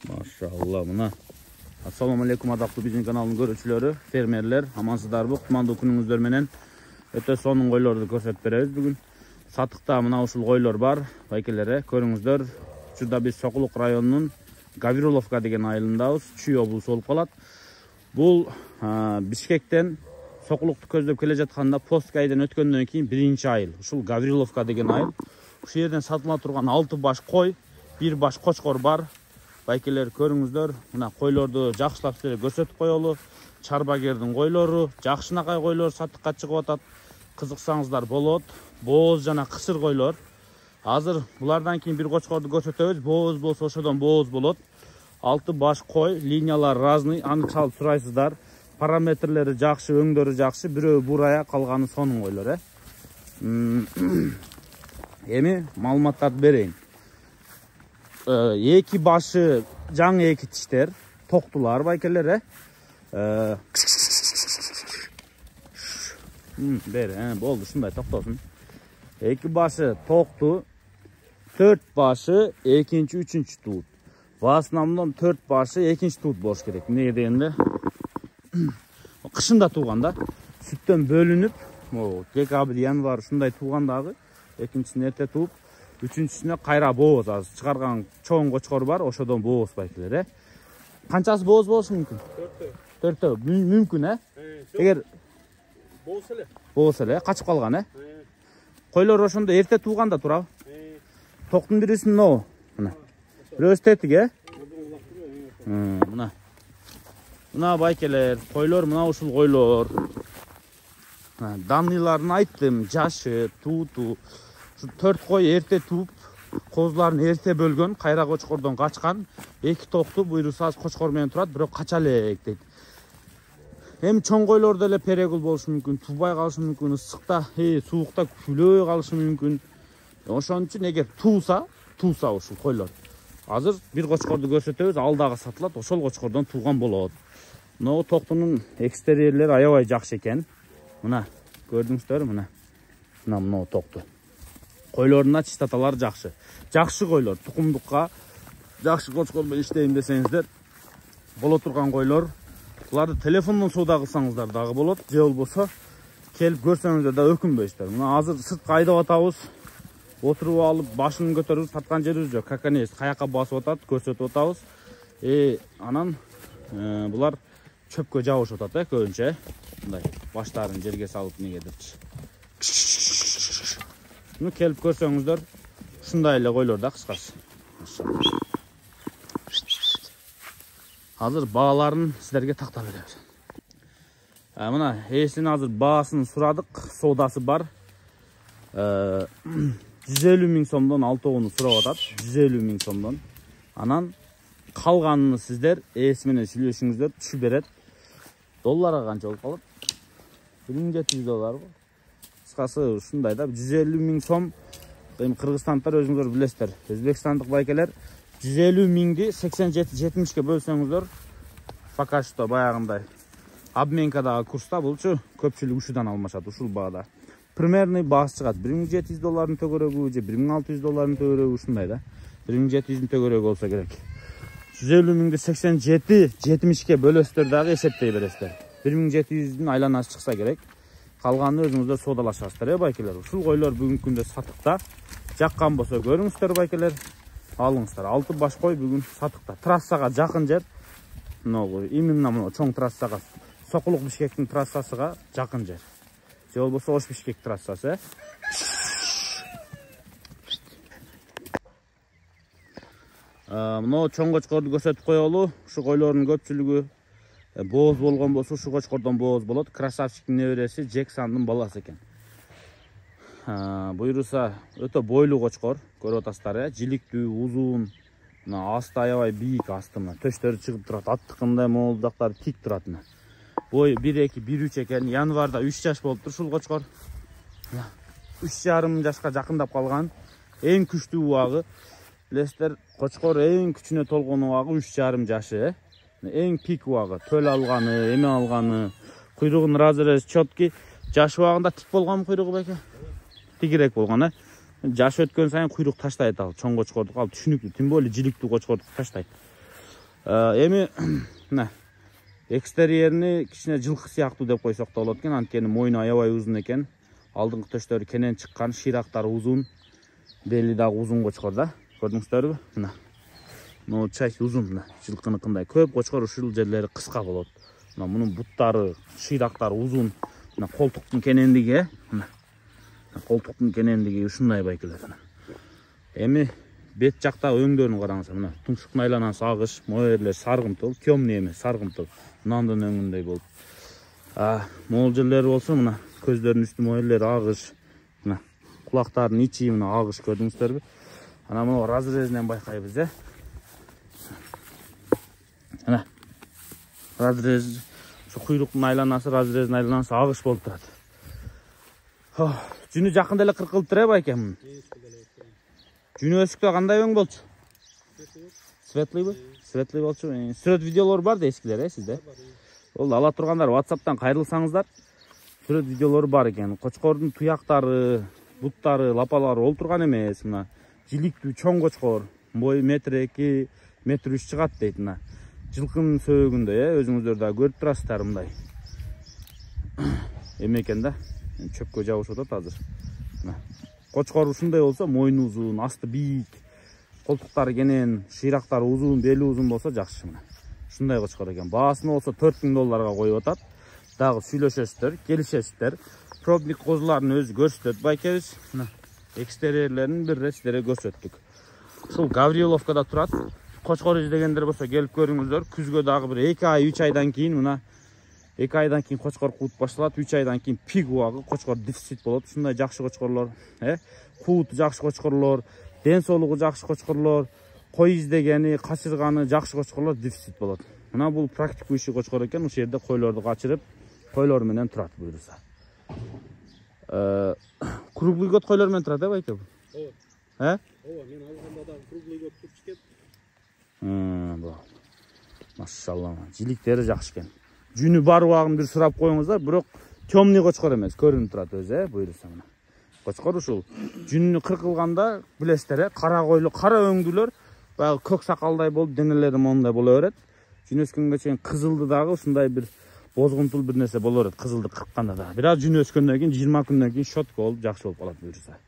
Maşallah buna. Assalamu alaikum adaqlı bizim kanalın görüşçüleri, fermerler, amansızdarбы, кутмандуу күнүңүздөр менен өтө сонун койлорду көрсөтүп беребиз бүгүн. Сатыкта мына ушул койлор бар, байкелер, көрүңүздөр. Учурда биз Сокулук районунун Гавриловка деген айылындабыз, Чүй облусу болуп калат. Бул Бишкектен Сокулукту көздөп келе жатканда Посткайдан өткөндөн кийин биринчи айыл. Ушул Гавриловка деген айыл. Ушул жерден сатыла турган 6 баш кой, 1 баш кочкор бар. Байкелер, көрүңүздөр, мына койлорду жакшылап силерге көрсөтүп коелу. Чарбагердин койлору, жакшынакай койлор сатыкка чыгып атат. Кызыксаңыздар болот. Бооз жана кысыр койлор. Азыр булардан кийин бир кочкорду көрсөтөбүз. Бооз болсо ошодон бооз болот. 6 баш кой, линиялар разный, аны чалып сурайсыздар. Параметрлери жакшы, өңдөрү жакшы, бирөө бурая, калганы сонун койлор, Эми маалыматтарды берейин. Эки башы жаңы эки тиштер, токтулар байкелер, болду, ушундай токтосун. Эки башы токту, 4 башы экинчи, үчүнчү туут. В основном 4 башы экинчи туут болуш керек. Эмнеге дегенде, кышында тууганда сүттөн бөлүнүп, декабрь, январь ушундай туугандагы экинчисин эрте тууп, үчүнчүсүнө кайра бооз азыр чыгарган чоң кочкор бар, ошодон бооз байкелер, Канчасы бооз болушу мүмкүн? 4төө мүмкүн, Эгер бооз эле, качып калган, Койлор ошондо эрте тууганда турабы? Токтун бирисин мына. Бирөөсү тетик, Мына байкелер, койлор мына ушул койлор. Данныйларын айттым, жашы, тууту. 4 кой эрте тууп, козуларын эрте бөлгөн, кайра кочкордон качкан. 2 токту буйрусаз кочкор менен турат, бирок кача элек дейт. Эми чоң койлордо эле перегул болушу мүмкүн, туубай калышы мүмкүн, ысыкта, суукта күлөй калышы мүмкүн. Ошон үчүн эгер тууса ушул койлор. Азыр бир кочкорду көрсөтөбүз, алдагы сатылат, ошол кочкордон тууган болот. Мына токтунун экстерьерлери аябай жакшы экен. Мына көрдүңүздөр, мына токту. Койлордун чистоталары жакшы. Жакшы койлор, тукумдукка жакшы кочкор менен иштейм десеңиздер, боло турган койлор. Буларды телефондон соода кылсаңыздар дагы болот, же болбосо келип көрсөңүздөр да өкүнбөйсүздөр. Мына азыр сыртка айдап атабыз. Отуруп алып, башын көтөрүп саткан жерибиз жок. Каканес каяка басып атат, көрсөтүп атабыз. Анан булар чөпкө жабышып атат, көбүнчө. Мындай баштарын жерге салып негедирчи. Муну келип көрсөңүздөр, ушундай эле койлор да кыскасы. Азыр бааларын силерге тактап беребиз. Мына ээсинин азыр баасын сурадык, соодасы бар. 150 000 сомдон алтоогуну сурап атат, 150 000 сомдон. Анан калганын сиздер ээси менен сүйлөшүңүздөр, түшүп берет. Долларга канча болуп калат? $1700 го. Кыскасы ушундай да, 150 000 сом. Эми кыргызстандыктар өзүңүздөр билесиздер. Өзбекстандык байкелер 150 000ди 87-70ке бөлсөңүздөр, пока что баягындай обменкадагы курста булчу көпчүлүк ушудан алмашат, ушул баада. Примерный баасы чыгат $1700 төгөрөгү же $1600 төгөрөгү ушундай да. 1700 төгөрөгү болсо керек. 150 000ди 87-70ке бөлөсүздөр дагы эсептей бересиздер. 1700дүн айланасы чыкса керек. Калганын өзүңүздөр соодалашасыздар, байкелер. Ушул койлор бүгүнкү күндө сатыкта. Жаккан болсо көрүңүздөр, байкелер. Алыңыздар. 6 баш кой бүгүн сатыкта. Трассага жакын жер. Именно мына чоң трассага, Сокулук Бишкектин трассасыга жакын жер. Же болбосо Ош Бишкек трассасы, Мына чоң кочкорду көрсөтүп коелу. Ушу койлордун көпчүлүгү бооз болгон болсо, ушу кочкордон бооз болот. Красавчиктин небереси Джександын баласы экен. Буйруса өтө бойлуу кочкор, көрүп атасыздар, жиликтүү, узун. Мына асты аябай бийик, асты мына төштөрү чыгып турат, аттыкындай молдактары тик турат. Бой 1-2, 1-3 экен. Январда 3 жаш болуптур ушул кочкор. 3,5 жашка жакындап калган. Эң күчтүү убагы, билесиздер, кочкор эң күчүнө толгон убагы 3,5 жашы, Эң пик убагы, төл алганы, эме алганы, куйругун разрез чёткий. Жаш убагында тик болгон куйругу байке? Тигирээк болгон, Жаш өткөн сайын куйрук таштайт ал, чоң кочкорду калып түшүнүктүү, тим более жиликтүү кочкорду таштайт. Эми мына экстерьерини кичине жылкы сыяктуу деп койсок да болот экен. Анткени мойну аябай узун экен. Алдыңкы төштөрү кенен чыккан, шыйрактары узун, бели дагы узун кочкор да. Көрдүңүздөрбү? Мына. Могу часть узун мына, жылкыныкындай. Көп кочкор ушул жерлери кыска болот. Мына мунун буттары, шыйрактары узун. Мына колтуктун кенендиги, мына. Колтуктун кенендиги ушундай байкелер. Эми бет жакта өңдөрүн караңыздар. Мына тумшуктун айланасы агыш, моерлер саргымтыл, темный эмес, саргымтыл. Нандын өңүндөй болуп. Могул жерлери болсо мына көздөрүнүн үстү моерлери агыш. Мына кулактардын ичи мына агыш, көрдүңүздөрбү? Ана мына разрезинен байкайбыз, Ана разрез, şu kuyruktun aylanası, razrezin aylanası ağış bolup turат. Жүнү жакында эле кыркылып турабы экен? Жүнү өсүктө кандай өң болчу? Светлыйбы? Светлый болчу. Сүрөт видеолор бар да эскилер, сизде? Ол ала тургандар WhatsApp'тан кайрылсаңыздар, сүрөт видеолору бар экен. Кочкордун туяктары, буттары, лапалары ол турган эмес. Мына жиликтүү чоң кочкор, бою 1,2 м, 1,3 м чыгат дейт мына. Жылкынын сөөгүндө, өзүңүздөр да көрүп турасыздар мындай. Эме экен да, чөпкө жабышып атат азыр. Мына кочкор ушундай болсо, мойну узун, асты бийик, колтуктары кенен, шыйрактары узун, бели узун болсо жакшы мына. Ушундай кочкор экен. Баасын болсо $4000 коюп атат. Дагы сүйлөшөсүздөр, келишесиздер. Пробник козуларын өзү көрсөтөт байкебиз. Мына экстерьерлерин бир рет сиздерге көрсөттүк. Ушул Гавриловкада турат. Кочкор издегендер болсо келип көрүңүздөр. Күзгө дагы бир 2 ай, 3 айдан кийин мына 2 айдан кийин кочкор куут башталат, 3 айдан кийин пик убагы кочкор дефицит болот. Ушундай жакшы кочкорлор, кууту жакшы кочкорлор, ден соолугу жакшы кочкорлор, кой издегени, качырганы жакшы кочкорлор дефицит болот. Мына бул практикующий кочкор экен. Ушул жерде койлорду качырып, койлор менен турат буйруса. Круглый год койлор менен турат, байке бул? Ооба, мен алганда да круглый год турчу экен. Машалла, жиликтери жакшы экен. Жүнү бар убагын бир сурап коюңуздар, бирок темный кочкор эмес, көрүнүп турат өзү, буйруса мына. Кочкор ушул жүнүнү кыркылганда билесиздер, кара койлу, кара өңдүлөр, баягы көк сакалдай болуп, денелери мондай боло берет. Жүн өскөнгө чейин кызылды дагы ушундай бир бозгунтул бир нерсе боло берет, кызылды кыркканда да. Бир аз жүн өскөндөн кийин 20 күндөн кийин щетка болуп, жакшы болуп калат буйруса.